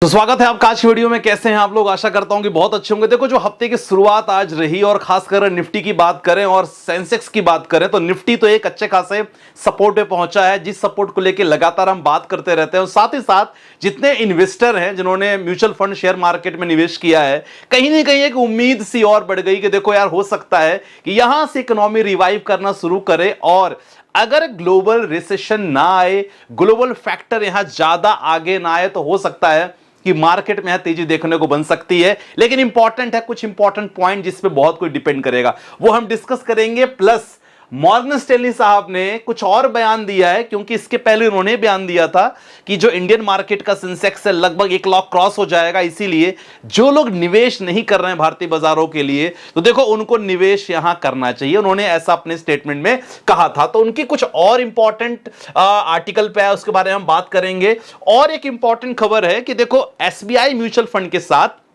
तो स्वागत है आपका आज की वीडियो में। कैसे हैं आप लोग? आशा करता हूं कि बहुत अच्छे होंगे। देखो, जो हफ्ते की शुरुआत आज रही और खासकर निफ्टी की बात करें और सेंसेक्स की बात करें तो निफ्टी तो एक अच्छे खासे सपोर्ट पे पहुंचा है, जिस सपोर्ट को लेकर लगातार हम बात करते रहते हैं। और साथ ही साथ जितने इन्वेस्टर हैं जिन्होंने म्यूचुअल फंड शेयर मार्केट में निवेश किया है, कहीं ना कहीं एक उम्मीद सी और बढ़ गई कि देखो यार, हो सकता है कि यहां से इकोनॉमी रिवाइव करना शुरू करे और अगर ग्लोबल रिसेशन ना आए, ग्लोबल फैक्टर यहां ज्यादा आगे ना आए, तो हो सकता है कि मार्केट में तेजी देखने को बन सकती है। लेकिन इंपॉर्टेंट है कुछ इंपॉर्टेंट पॉइंट जिस पे बहुत कुछ डिपेंड करेगा, वो हम डिस्कस करेंगे। प्लस मॉर्गन स्टैनली साहब ने कुछ और बयान दिया है, क्योंकि इसके पहले उन्होंने बयान दिया था कि जो इंडियन मार्केट का सेंसेक्स है लगभग 1 लाख क्रॉस हो जाएगा। इसीलिए जो लोग निवेश नहीं कर रहे हैं भारतीय बाजारों के लिए, तो देखो उनको निवेश यहां करना चाहिए। उन्होंने ऐसा अपने स्टेटमेंट में कहा था। तो उनकी कुछ और इंपॉर्टेंट आर्टिकल पे है, उसके बारे में हम बात करेंगे। और एक इंपॉर्टेंट खबर है कि देखो, एसबीआई म्यूचुअल फंड के साथ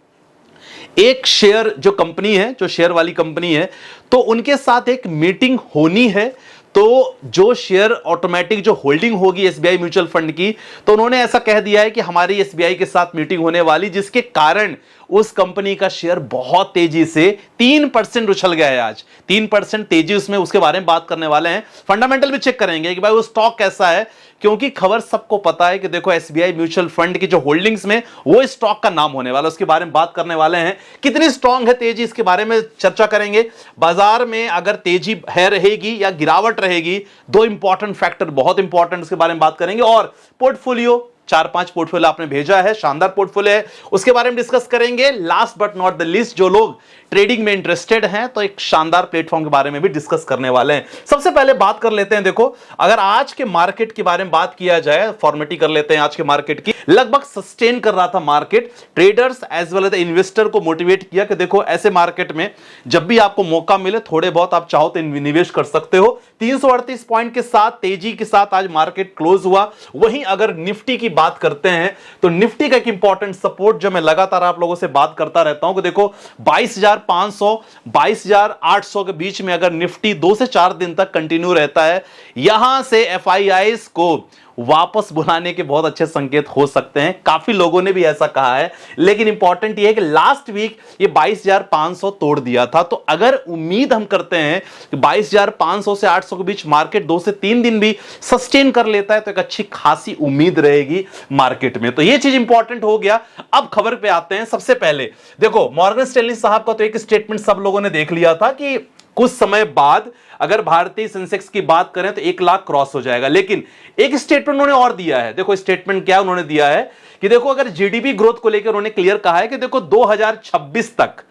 एक शेयर जो कंपनी है, जो शेयर वाली कंपनी है, तो उनके साथ एक मीटिंग होनी है। तो जो शेयर ऑटोमेटिक जो होल्डिंग होगी एसबीआई म्यूचुअल फंड की, तो उन्होंने ऐसा कह दिया है कि हमारी एसबीआई के साथ मीटिंग होने वाली, जिसके कारण उस कंपनी का शेयर बहुत तेजी से 3% उछल गया है। आज 3% तेजी उसमें, उसके बारे में बात करने वाले हैं। फंडामेंटल भी चेक करेंगे कि भाई वो स्टॉक कैसा है, क्योंकि खबर सबको पता है कि देखो एसबीआई म्यूचुअल फंड की जो होल्डिंग्स में वो स्टॉक का नाम होने वाला, उसके बारे में बात करने वाले हैं। कितनी स्ट्रांग है तेजी, इसके बारे में चर्चा करेंगे। बाजार में अगर तेजी है रहेगी या गिरावट रहेगी, दो इंपॉर्टेंट फैक्टर बहुत इंपॉर्टेंट, उसके बारे में बात करेंगे। और पोर्टफोलियो 4-5 पोर्टफोलियो आपने भेजा है, शानदार पोर्टफोलियो है, उसके बारे में डिस्कस करेंगे। Last but not the least, जो लोग ट्रेडिंग में इंटरेस्टेड हैं, तो एक शानदार प्लेटफॉर्म के बारे में भी डिस्कस करने वाले हैं। सबसे पहले बात कर लेते हैं, देखो अगर आज के मार्केट के बारे में बात किया जाए, फॉर्मेटिंग कर लेते हैं आज के मार्केट की। लगभग सस्टेन कर रहा था market, traders as well as investor को मोटिवेट किया कि देखो ऐसे मार्केट में जब भी आपको मौका मिले, थोड़े बहुत आप चाहो तो निवेश कर सकते हो। 338 पॉइंट के साथ तेजी के साथ आज मार्केट क्लोज हुआ। वहीं अगर निफ्टी की बात करते हैं तो निफ्टी का एक इंपॉर्टेंट सपोर्ट, जो मैं लगातार आप लोगों से बात करता रहता हूं कि देखो 22,500 22,800 के बीच में अगर निफ्टी 2 से 4 दिन तक कंटिन्यू रहता है, यहां से एफआईआईज को वापस बुलाने के बहुत अच्छे संकेत हो सकते हैं। काफी लोगों ने भी ऐसा कहा है। लेकिन इंपॉर्टेंट यह है कि लास्ट वीक ये 22,500 तोड़ दिया था। तो अगर उम्मीद हम करते हैं कि 22,500 से 800 के बीच मार्केट 2 से 3 दिन भी सस्टेन कर लेता है, तो एक अच्छी खासी उम्मीद रहेगी मार्केट में। तो यह चीज इंपॉर्टेंट हो गया। अब खबर पे आते हैं। सबसे पहले देखो, मॉर्गन स्टैनली साहब का तो एक स्टेटमेंट सब लोगों ने देख लिया था कि कुछ समय बाद अगर भारतीय सेंसेक्स की बात करें तो 1 लाख क्रॉस हो जाएगा। लेकिन एक स्टेटमेंट उन्होंने और दिया है। देखो स्टेटमेंट क्या उन्होंने दिया है कि देखो, अगर जीडीपी ग्रोथ को लेकर उन्होंने क्लियर कहा है कि देखो 2026 तक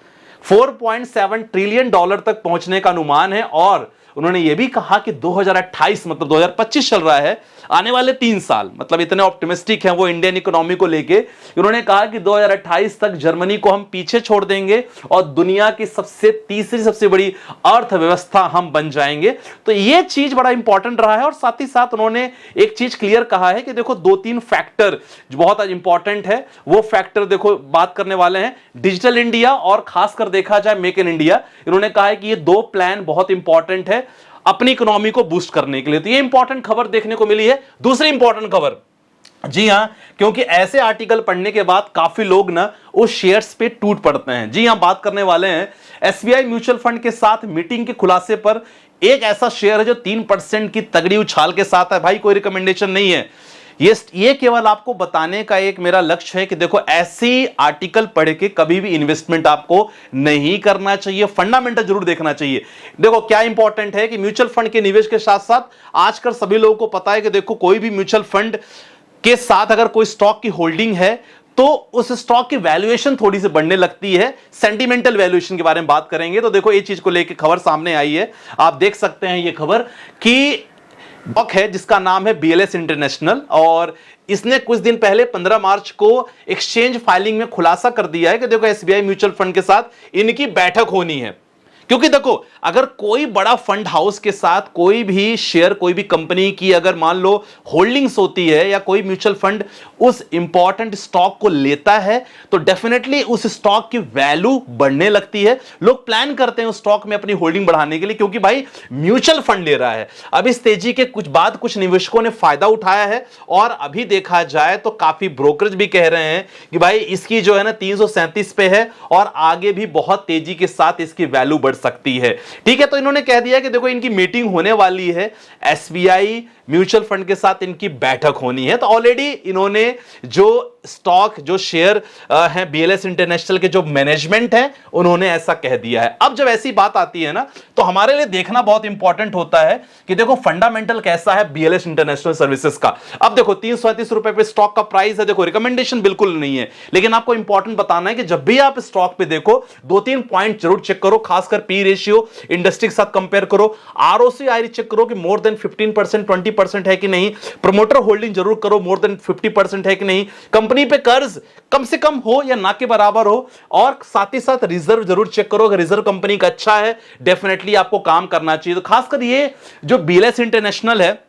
4.7 ट्रिलियन डॉलर तक पहुंचने का अनुमान है। और उन्होंने यह भी कहा कि 2028 मतलब 2025 चल रहा है, आने वाले 3 साल, मतलब इतने ऑप्टिमिस्टिक हैं वो इंडियन इकोनॉमी को लेके। उन्होंने कहा कि 2028 तक जर्मनी को हम पीछे छोड़ देंगे और दुनिया की तीसरी सबसे बड़ी अर्थव्यवस्था हम बन जाएंगे। तो यह चीज बड़ा इंपॉर्टेंट रहा है। और साथ ही साथ उन्होंने एक चीज क्लियर कहा है कि देखो 2-3 फैक्टर जो बहुत इंपॉर्टेंट है, वो फैक्टर देखो बात करने वाले हैं। डिजिटल इंडिया और खासकर देखा जाए मेक इन इंडिया, इन्होंने कहा है कि ये 2 प्लान बहुत इंपॉर्टेंट है अपनी इकोनॉमी को बूस्ट करने के लिए। तो ये इंपॉर्टेंट खबर देखने को मिली है। दूसरी इंपॉर्टेंट खबर, जी हां, क्योंकि ऐसे आर्टिकल पढ़ने के बाद काफी लोग ना उस शेयर्स पे टूट पड़ते हैं। जी हां, बात करने वाले हैं एसबीआई म्यूचुअल फंड के साथ मीटिंग के खुलासे पर। एक ऐसा शेयर है जो 3% की तगड़ी उछाल के साथ है। भाई कोई रिकमेंडेशन नहीं है, ये केवल आपको बताने का एक मेरा लक्ष्य है कि देखो ऐसी आर्टिकल पढ़ के कभी भी इन्वेस्टमेंट आपको नहीं करना चाहिए। फंडामेंटल जरूर देखना चाहिए। देखो क्या इंपॉर्टेंट है कि म्यूचुअल फंड के निवेश के साथ साथ आजकल सभी लोगों को पता है कि देखो कोई भी म्यूचुअल फंड के साथ अगर कोई स्टॉक की होल्डिंग है तो उस स्टॉक की वैल्यूएशन थोड़ी सी बढ़ने लगती है। सेंटिमेंटल वैल्यूएशन के बारे में बात करेंगे। तो देखो ये चीज को लेकर खबर सामने आई है, आप देख सकते हैं ये खबर कि स्टॉक है जिसका नाम है बीएलएस इंटरनेशनल, और इसने कुछ दिन पहले 15 मार्च को एक्सचेंज फाइलिंग में खुलासा कर दिया है कि देखो एसबीआई म्यूचुअल फंड के साथ इनकी बैठक होनी है। क्योंकि देखो, अगर कोई बड़ा फंड हाउस के साथ कोई भी शेयर, कोई भी कंपनी की अगर मान लो होल्डिंग्स होती है, या कोई म्यूचुअल फंड उस इंपॉर्टेंट स्टॉक को लेता है, तो डेफिनेटली उस स्टॉक की वैल्यू बढ़ने लगती है। लोग प्लान करते हैं उस स्टॉक में अपनी होल्डिंग बढ़ाने के लिए, क्योंकि भाई म्यूचुअल फंड ले रहा है। अब इस तेजी के कुछ बाद कुछ निवेशकों ने फायदा उठाया है, और अभी देखा जाए तो काफी ब्रोकरेज भी कह रहे हैं कि भाई इसकी जो है ना 337 पे है, और आगे भी बहुत तेजी के साथ इसकी वैल्यू बढ़ सकती है। ठीक है, तो इन्होंने कह दिया कि देखो इनकी मीटिंग होने वाली है, एसबीआई म्यूचुअल फंड के साथ इनकी बैठक होनी है। तो ऑलरेडी इन्होंने जो स्टॉक, जो शेयर हैं बीएलएस इंटरनेशनल के जो मैनेजमेंट है, उन्होंने ऐसा कह दिया है। अब जब ऐसी बात आती है ना, तो हमारे लिए देखना बहुत इंपॉर्टेंट होता है कि देखो फंडामेंटल कैसा है बीएलएस इंटरनेशनल सर्विसेज का। अब देखो 337 रुपए पे स्टॉक का प्राइस है। देखो रिकमेंडेशन बिल्कुल नहीं है, लेकिन आपको इंपॉर्टेंट बताना है कि जब भी आप स्टॉक पे देखो 2-3 पॉइंट जरूर चेक करो, खासकर पी रेशियो इंडस्ट्री के साथ कंपेयर करो, आरओसी आईआरओ चेक करो कि मोर देन 15% 20% है कि नहीं, प्रमोटर होल्डिंग जरूर करो मोर देन 50% है कि नहीं, कंपनी पे कर्ज कम से कम हो या ना के बराबर हो, और साथ ही साथ रिजर्व जरूर चेक करो। अगर रिजर्व कंपनी का अच्छा है, डेफिनेटली आपको काम करना चाहिए। तो खासकर ये जो बीएलएस इंटरनेशनल है,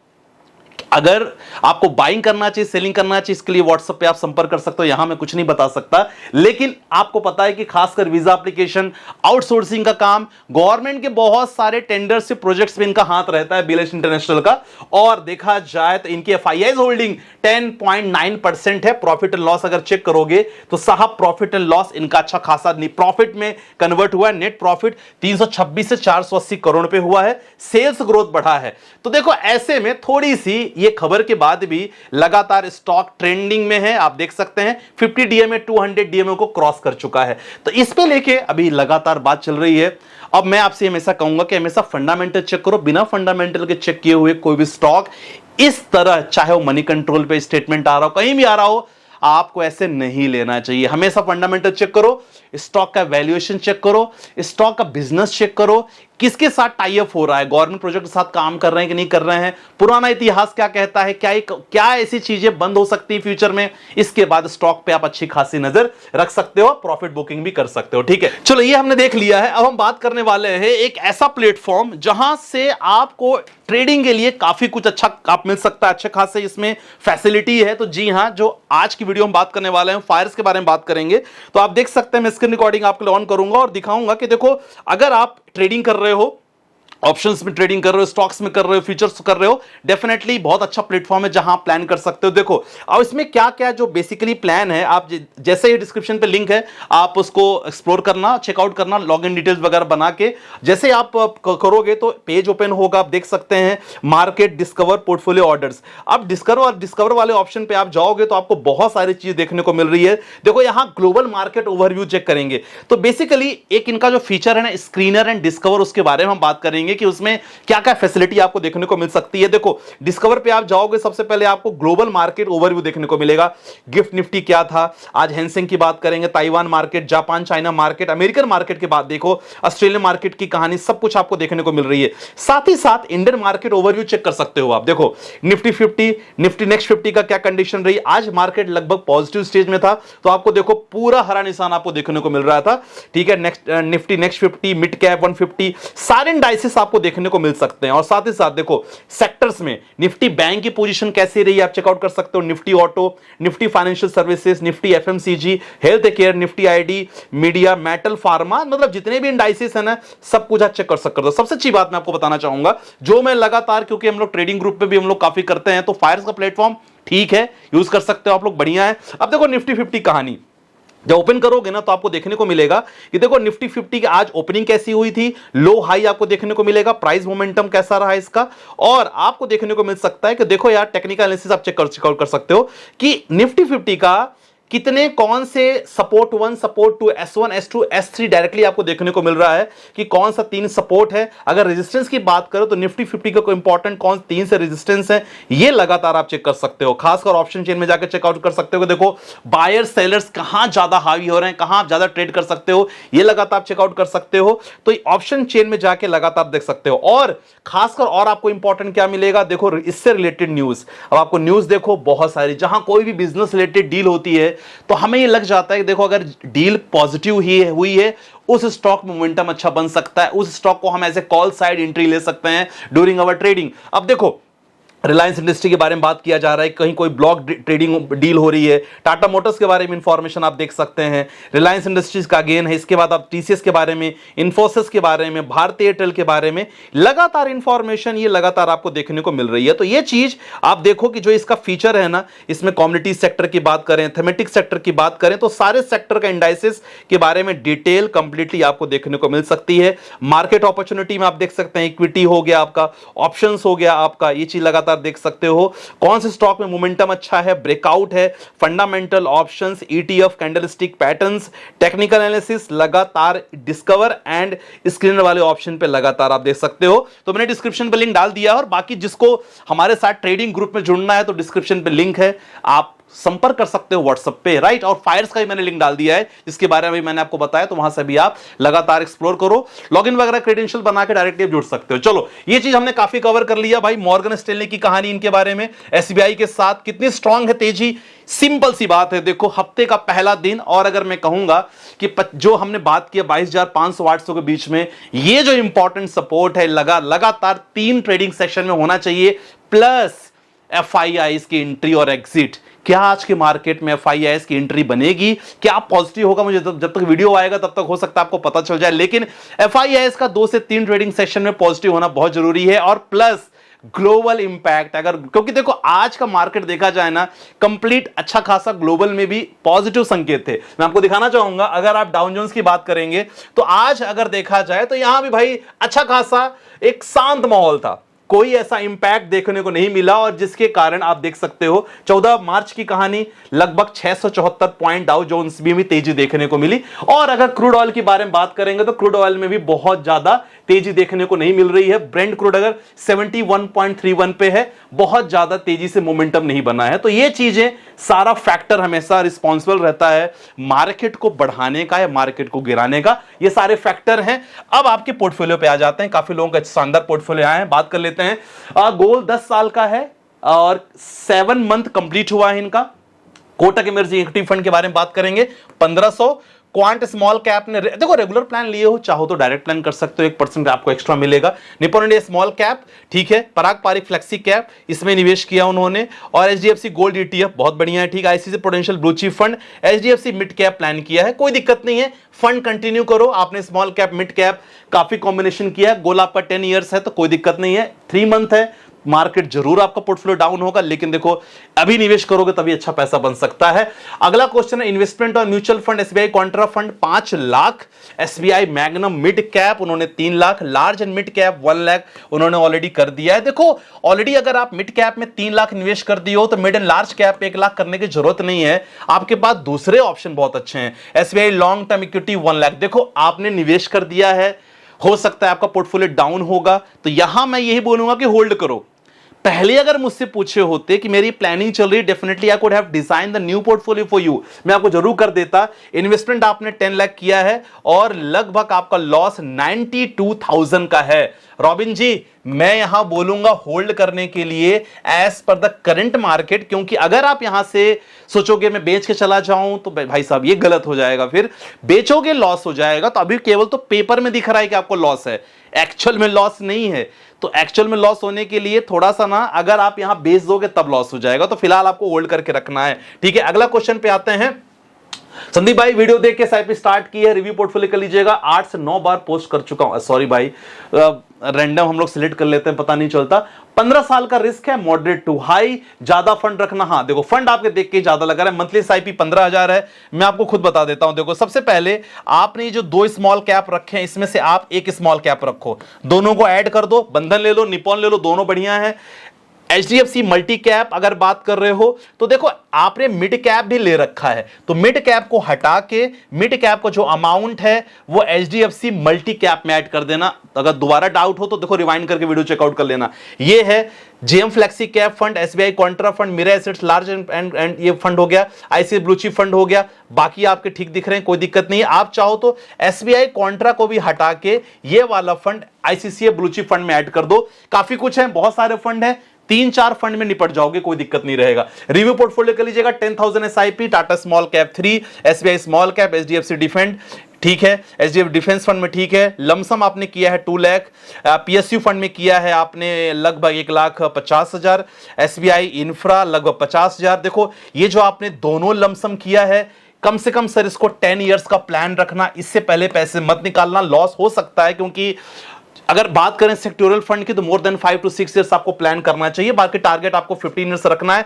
अगर आपको बाइंग करना चाहिए, सेलिंग करना चाहिए, इसके लिए व्हाट्सएप पे आप संपर्क कर सकते हो। यहां मैं कुछ नहीं बता सकता, लेकिन आपको पता है कि खासकर वीजा एप्लीकेशन, आउटसोर्सिंग का काम, गवर्नमेंट के बहुत सारे टेंडर से प्रोजेक्ट्स में इनका हाथ रहता है बीएलएस इंटरनेशनल का। और देखा जाए तो इनकी एफआईआई होल्डिंग 10.9% है। प्रॉफिट एंड लॉस अगर चेक करोगे तो साहब प्रॉफिट एंड लॉस इनका अच्छा खासा प्रॉफिट में कन्वर्ट हुआ है। नेट प्रॉफिट 326 से 480 करोड़ पे हुआ है, सेल्स ग्रोथ बढ़ा है। तो देखो ऐसे में थोड़ी सी ये खबर के बाद भी लगातार स्टॉक ट्रेंडिंग में है। आप देख सकते हैं 50 डीएमए 200 डीएमए को क्रॉस कर चुका है। तो इस पे लेके अभी लगातार बात चल रही है। अब मैं आपसे हमेशा कहूंगा कि हमेशा फंडामेंटल चेक करो। बिना फंडामेंटल के चेक किए हुए कोई भी स्टॉक इस तरह, चाहे वो मनी कंट्रोल पे स्टेटमेंट आ रहा हो, कहीं भी आ रहा हो, आपको ऐसे नहीं लेना चाहिए। हमेशा फंडामेंटल चेक करो, स्टॉक का वैल्यूएशन चेक करो, स्टॉक का बिजनेस चेक करो, किसके साथ टाई अप हो रहा है, गवर्नमेंट प्रोजेक्ट के साथ काम कर रहे हैं कि नहीं कर रहे हैं, पुराना इतिहास क्या कहता है, क्या ऐसी चीजें बंद हो सकती है फ्यूचर में। इसके बाद स्टॉक पे आप अच्छी खासी नजर रख सकते हो, प्रॉफिट बुकिंग भी कर सकते हो। ठीक है, चलो ये हमने देख लिया है। अब हम बात करने वाले हैं एक ऐसा प्लेटफॉर्म जहां से आपको ट्रेडिंग के लिए काफी कुछ अच्छा आप मिल सकता है, अच्छे खासे इसमें फैसिलिटी है। तो जी हां, जो आज की वीडियो हम बात करने वाले हैं फायर्स के बारे में बात करेंगे। तो आप देख सकते हैं, मैं स्क्रीन रिकॉर्डिंग आपके लिए ऑन करूंगा और दिखाऊंगा कि देखो अगर आप ट्रेडिंग कर रहे हो, ऑप्शंस में ट्रेडिंग कर रहे हो, स्टॉक्स में कर रहे हो, फ्यूचर्स कर रहे हो, डेफिनेटली बहुत अच्छा प्लेटफॉर्म है जहां आप प्लान कर सकते हो। देखो अब इसमें क्या क्या जो बेसिकली प्लान है, आप जैसे ही डिस्क्रिप्शन पे लिंक है, आप उसको एक्सप्लोर करना, चेकआउट करना, लॉगिन डिटेल्स वगैरह बना के जैसे आप करोगे तो पेज ओपन होगा। आप देख सकते हैं मार्केट, डिस्कवर, पोर्टफोलियो ऑर्डर्स। अब डिस्कवर वाले ऑप्शन पे आप जाओगे तो आपको बहुत सारी चीज देखने को मिल रही है। देखो यहां ग्लोबल मार्केट ओवरव्यू चेक करेंगे तो बेसिकली एक इनका जो फीचर है ना, स्क्रीनर एंड डिस्कवर, उसके बारे में हम बात करेंगे कि उसमें क्या क्या फैसिलिटी आपको देखने को मिल सकती है। देखो डिस्कवर पे आप जाओगे, सबसे पहले आपको ग्लोबल मार्केट ओवरव्यू देखने को मिलेगा। गिफ्ट निफ्टी क्या था, आज हैंसेंग की बात करेंगे, Taiwan market, Japan China market, American market की बात देखो, ऑस्ट्रेलियन मार्केट की कहानी, सब कुछ आपको देखने को मिल रही है। साथ ही साथ इंडियन मार्केट ओवरव्यू चेक कर सकते हो आप। देखो निफ्टी 50, निफ्टी नेक्स्ट 50 का क्या कंडीशन रही, आज मार्केट लगभग पॉजिटिव स्टेज में था, तो आपको देखो पूरा हरा निशान आपको देखने को मिल रहा था। ठीक है, निफ्टी नेक्स्ट 50, मिड कैप 150, सारे इंडाइसेस आपको देखने को मिल सकते हैं। और साथ ही साथ देखो सेक्टर्स में निफ्टी बैंक की पोजीशन कैसी रही, आप चेकआउट कर सकते हो। Nifty auto, Nifty financial services, Nifty FMCG, health care, Nifty ID, media, metal, pharma, मतलब जितने भी इंडाइसेस है ना, सब कुछ आप चेक कर सकते हो। सबसे अच्छी बात मैं आपको बताना चाहूंगा, जो मैं लगातार, क्योंकि हम लोग ट्रेडिंग ग्रुप पे भी हम लोग काफी करते हैं, तो फायर्स का प्लेटफॉर्म ठीक है, यूज कर सकते हो आप लोग, बढ़िया है। अब देखो निफ्टी 50 कहानी जब ओपन करोगे ना तो आपको देखने को मिलेगा कि देखो निफ्टी 50 की आज ओपनिंग कैसी हुई थी, लो हाई आपको देखने को मिलेगा, प्राइस मोमेंटम कैसा रहा इसका, और आपको देखने को मिल सकता है कि देखो यार टेक्निकल एनालिसिस आप चेकआउट कर सकते हो कि निफ्टी 50 का कितने, कौन से support 1, support 2, S1, S2, S3 directly आपको देखने को मिल रहा है कि कौन सा 3 सपोर्ट है। अगर रेजिस्टेंस की बात करो तो निफ्टी 50 का कोई इंपॉर्टेंट कौन 3 से रेजिस्टेंस है, ये लगातार आप चेक कर सकते हो। खासकर ऑप्शन चेन में जाकर चेकआउट कर सकते हो, देखो बायर सेलर्स कहां ज्यादा हावी हो रहे हैं, कहां आप ज्यादा ट्रेड कर सकते हो, ये लगातार आप चेकआउट कर सकते हो। तो ऑप्शन चेन में जाके लगातार देख सकते हो। और खासकर और आपको इंपॉर्टेंट क्या मिलेगा, देखो इससे रिलेटेड न्यूज। अब आपको न्यूज देखो बहुत सारी, जहां कोई भी बिजनेस रिलेटेड डील होती है तो हमें ये लग जाता है कि देखो अगर डील पॉजिटिव ही हुई है, उस स्टॉक में मोमेंटम अच्छा बन सकता है, उस स्टॉक को हम as a call side entry ले सकते हैं ड्यूरिंग अवर ट्रेडिंग। अब देखो रिलायंस इंडस्ट्री के बारे में बात किया जा रहा है, कहीं कोई ब्लॉक ट्रेडिंग डील हो रही है, टाटा मोटर्स के बारे में इंफॉर्मेशन आप देख सकते हैं, रिलायंस इंडस्ट्रीज का गेन है, इसके बाद आप टीसीएस के बारे में, इन्फोसिस के बारे में, भारतीय एयरटेल के बारे में लगातार इंफॉर्मेशन ये लगातार आपको देखने को मिल रही है। तो ये चीज आप देखो कि जो इसका फीचर है ना, इसमें कम्युनिटी सेक्टर की बात करें, थेमेटिक सेक्टर की बात करें, तो सारे सेक्टर का इंडाइसेस के बारे में डिटेल कंप्लीटली आपको देखने को मिल सकती है। मार्केट अपॉर्चुनिटी में आप देख सकते हैं, इक्विटी हो गया आपका, ऑप्शंस हो गया आपका, ये चीज लगातार देख सकते हो। कौन से स्टॉक में मोमेंटम अच्छा है, ब्रेकआउट है, fundamental, options, ETF, candlestick patterns, technical analysis, लगातार डिस्कवर एंड स्क्रीनर वाले ऑप्शन पे लगातार आप देख सकते हो। तो मैंने डिस्क्रिप्शन पे लिंक डाल दिया, और बाकी जिसको हमारे साथ ट्रेडिंग ग्रुप में जुड़ना है तो डिस्क्रिप्शन पे लिंक है, आप संपर्क कर सकते हो व्हाट्सएप पे, राइट। और फायर्स का भी मैंने लिंक डाल दिया है, जिसके बारे में मैंने आपको बताया, तो वहां से भी आप लगातार एक्सप्लोर करो, लॉगिन वगैरह क्रेडेंशियल बना के डायरेक्टली जुड़ सकते हो। चलो ये चीज हमने काफी कवर कर लिया भाई। मॉर्गन स्टैनली की कहानी इनके बारे में, एसबीआई के साथ कितनी स्ट्रांग है तेजी, सिंपल सी बात है। देखो हफ्ते का पहला दिन, और अगर मैं कहूंगा कि जो हमने बात की 22,500 800 के बीच में, ये जो इंपॉर्टेंट सपोर्ट है लगातार 3 ट्रेडिंग सेशन में होना चाहिए, प्लस एफआईआईज की एंट्री और एग्जिट। क्या आज के मार्केट में एफआईआईज की एंट्री बनेगी, क्या पॉजिटिव होगा, मुझे जब तक वीडियो आएगा तब तक हो सकता है आपको पता चल जाए, लेकिन एफआईआईज का 2 से 3 ट्रेडिंग सेशन में पॉजिटिव होना बहुत जरूरी है। और प्लस ग्लोबल इंपैक्ट, अगर क्योंकि देखो आज का मार्केट देखा जाए ना, कंप्लीट अच्छा खासा ग्लोबल में भी पॉजिटिव संकेत थे। मैं आपको दिखाना चाहूंगा, अगर आप डाउ जोन्स की बात करेंगे तो आज अगर देखा जाए तो यहां भी भाई अच्छा खासा एक शांत माहौल था, कोई ऐसा इंपैक्ट देखने को नहीं मिला, और जिसके कारण आप देख सकते हो 14 मार्च की कहानी, लगभग 674 पॉइंट डाउ जोन्स भी तेजी देखने को मिली। और अगर क्रूड ऑयल के बारे में बात करेंगे तो क्रूड ऑयल में भी बहुत ज्यादा तेजी देखने को नहीं मिल रही है। ब्रेंट क्रूड अगर 71.31 पे है, बहुत ज्यादा तेजी से मोमेंटम नहीं बना है। तो ये चीजें, सारा फैक्टर हमेशा रिस्पॉन्सिबल रहता है मार्केट को बढ़ाने का या मार्केट को गिराने का, ये सारे फैक्टर हैं। अब आपके पोर्टफोलियो पे आ जाते हैं, काफी लोगों का शानदार पोर्टफोलियो आए हैं, बात कर लेते हैं। गोल 10 साल का है और 7 मंथ कंप्लीट हुआ है इनका। कोटक इमर्जिंग इक्विटी फंड के बारे में बात करेंगे, 1500। क्वांट स्मॉल कैप ने देखो रेगुलर प्लान लिए हो, चाहो तो डायरेक्ट प्लान कर सकते हो, 1% आपको एक्स्ट्रा मिलेगा। निप्पॉन इंडिया स्मॉल कैप, ठीक है। पराग पारिक फ्लेक्सी कैप, इसमें निवेश किया उन्होंने। और एचडीएफसी गोल्ड ईटीएफ बहुत बढ़िया है, ठीक है। ICC prudential blue chip fund, HDFC mid cap plan किया है, कोई दिक्कत नहीं है, फंड कंटिन्यू करो। आपने स्मॉल कैप मिड कैप काफी कॉम्बिनेशन किया, गोल आपका 10 ईयर्स है तो कोई दिक्कत नहीं है। 3 मंथ है, मार्केट जरूर आपका पोर्टफोलियो डाउन होगा, लेकिन देखो अभी निवेश करोगे तभी अच्छा पैसा बन सकता है। अगला क्वेश्चन है इन्वेस्टमेंट और mutual fund, SBI contra fund 5 lakh, SBI magnum mid cap उन्होंने 3 lakh, large and mid cap 1 lakh उन्होंने ऑलरेडी कर दिया है। देखो ऑलरेडी अगर आप मिड कैप में 3 लाख निवेश कर दिए हो तो मिड एंड लार्ज कैप में 1 लाख करने की जरूरत नहीं है, आपके पास दूसरे ऑप्शन बहुत अच्छे हैं। SBI long term equity 1 lakh, देखो आपने निवेश कर दिया है, हो सकता है आपका पोर्टफोलियो डाउन होगा, तो यहां मैं यही बोलूंगा कि होल्ड करो। पहले अगर मुझसे पूछे होते कि मेरी प्लानिंग चल रही है, definitely I could have design the new portfolio for you, मैं आपको जरूर कर देता। इन्वेस्टमेंट आपने 10 लाख किया है और लगभग आपका लॉस 92,000 का है। रॉबिन जी मैं यहां बोलूंगा होल्ड करने के लिए as per the current market, क्योंकि अगर आप यहां से सोचोगे मैं बेच के चला जाऊं तो भाई साहब ये गलत हो जाएगा, फिर बेचोगे लॉस हो जाएगा। तो अभी केवल तो पेपर में दिख रहा है कि आपको लॉस है, एक्चुअल में लॉस नहीं है। तो एक्चुअल में लॉस होने के लिए थोड़ा सा ना, अगर आप यहां बेच दोगे तब लॉस हो जाएगा, तो फिलहाल आपको होल्ड करके रखना है, ठीक है। अगला क्वेश्चन पे आते हैं। संदीप भाई वीडियो देख के साइट पे स्टार्ट की है, रिव्यू पोर्टफोलियो कर लीजिएगा, 8 से 9 बार पोस्ट कर चुका हूं। सॉरी भाई, रैंडम हम लोग सिलेक्ट कर लेते हैं, पता नहीं चलता। 15 साल का रिस्क है, मॉडरेट टू हाई, ज्यादा फंड रखना। हाँ देखो फंड आपके देख के ज्यादा लग रहा है, मंथली एसआईपी 15,000 है। मैं आपको खुद बता देता हूं, देखो सबसे पहले आपने जो 2 स्मॉल कैप रखे हैं, इसमें से आप 1 स्मॉल कैप रखो, दोनों को ऐड कर दो, बंधन ले लो, निप्पॉन ले लो, दोनों बढ़िया है। एचडीएफसी मल्टी कैप अगर बात कर रहे हो तो देखो आपने मिड कैप भी ले रखा है, तो मिड कैप को हटा के मिड कैप का जो अमाउंट है वो एचडीएफसी मल्टी कैप में ऐड कर देना। अगर दोबारा डाउट हो तो देखो रिवाइंड करके वीडियो चेकआउट कर लेना। ये है JM flexi cap fund, SBI contra fund, Mirae assets large एंड ये फंड हो गया, आईसीआईसीआई ब्लू चिप फंड हो गया। बाकी आपके ठीक दिख रहे हैं, कोई दिक्कत नहीं है। आप चाहो तो एसबीआई कॉन्ट्रा को भी हटा के ये वाला fund ICICI blue chip fund में ऐड कर दो। काफी कुछ है, बहुत सारे फंड है, 3-4 फंड में निपट जाओगे, कोई दिक्कत नहीं रहेगा। रिव्यू पोर्टफोलियो कर लीजिएगा। 10,000 SIP, Tata small cap 3, SBI small cap, HDFC defend, ठीक है, एचडीएफ डिफेंस फंड में, ठीक है। लमसम आपने किया है 2 लाख, पीएसयू फंड में किया है आपने लगभग 1,50,000, एसबीआई इंफ्रा लगभग 50,000। देखो ये जो आपने दोनों लमसम किया है, कम से कम सर इसको 10 इयर्स का प्लान रखना, इससे पहले पैसे मत निकालना, लॉस हो सकता है। क्योंकि अगर बात करें सेक्टोरल फंड की तो मोर देन 5 to 6 इयर्स आपको प्लान करना चाहिए, बाकी टारगेट आपको 15 इयर्स रखना है।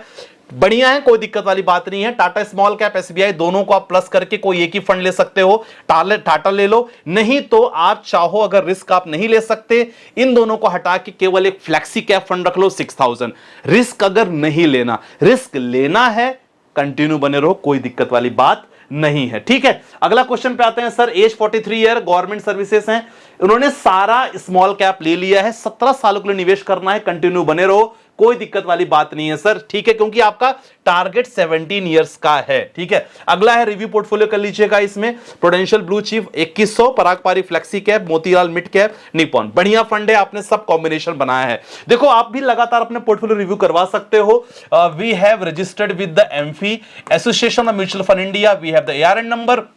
बढ़िया है, कोई दिक्कत वाली बात नहीं है। टाटा स्मॉल कैप, एसबीआई दोनों को आप प्लस करके कोई एक ही फंड ले सकते हो, टाटा ले लो, नहीं तो आप चाहो अगर रिस्क आप नहीं ले सकते, इन दोनों को हटा के केवल एक फ्लेक्सी कैप फंड रख लो 6,000। रिस्क अगर नहीं लेना, रिस्क लेना है कंटिन्यू बने रहो, कोई दिक्कत वाली बात नहीं है, ठीक है। अगला क्वेश्चन पे आते हैं sir. Age 43 year, government services हैं, उन्होंने सारा स्मॉल कैप ले लिया है, 17 सालों के लिए निवेश करना है, कंटिन्यू बने रहो, कोई दिक्कत वाली बात नहीं है सर, ठीक है, क्योंकि आपका टारगेट 17 इयर्स का है, ठीक है। अगला है रिव्यू पोर्टफोलियो कर लीजिएगा। इसमें प्रूडेंशियल ब्लू चीफ 2100, पराग पारी flexi cap, Motilal mid cap, Nippon, बढ़िया फंड है, आपने सब कॉम्बिनेशन बनाया है। देखो आप भी लगातार अपने पोर्टफोलियो रिव्यू करवा सकते हो। We have registered with the AMFI, association of mutual fund India, we have the ARN number,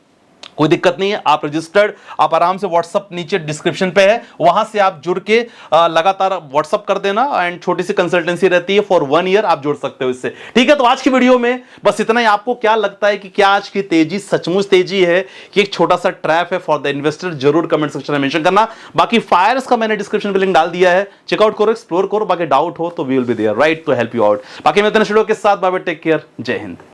कोई दिक्कत नहीं है, आप रजिस्टर्ड, आप आराम से व्हाट्सअप नीचे डिस्क्रिप्शन पे है, वहां से आप जुड़ के लगातार व्हाट्सअप कर देना, एंड छोटी सी कंसल्टेंसी रहती है फॉर 1 ईयर, आप जुड़ सकते हो इससे, ठीक है। तो आज की वीडियो में बस इतना ही। आपको क्या लगता है कि क्या आज की तेजी सचमुच तेजी है कि एक छोटा सा ट्रैप है फॉर द इन्वेस्टर, जरूर कमेंट सेक्शन में मेंशन करना। बाकी फायर्स का मैंने डिस्क्रिप्शन पे लिंक डाल दिया है, चेकआउट करो, एक्सप्लोर करो, बाकी डाउट हो तो we will be there right to help you out. बाकी मैं वीडियो के साथ, बाय बाय, टेक केयर, जय हिंद।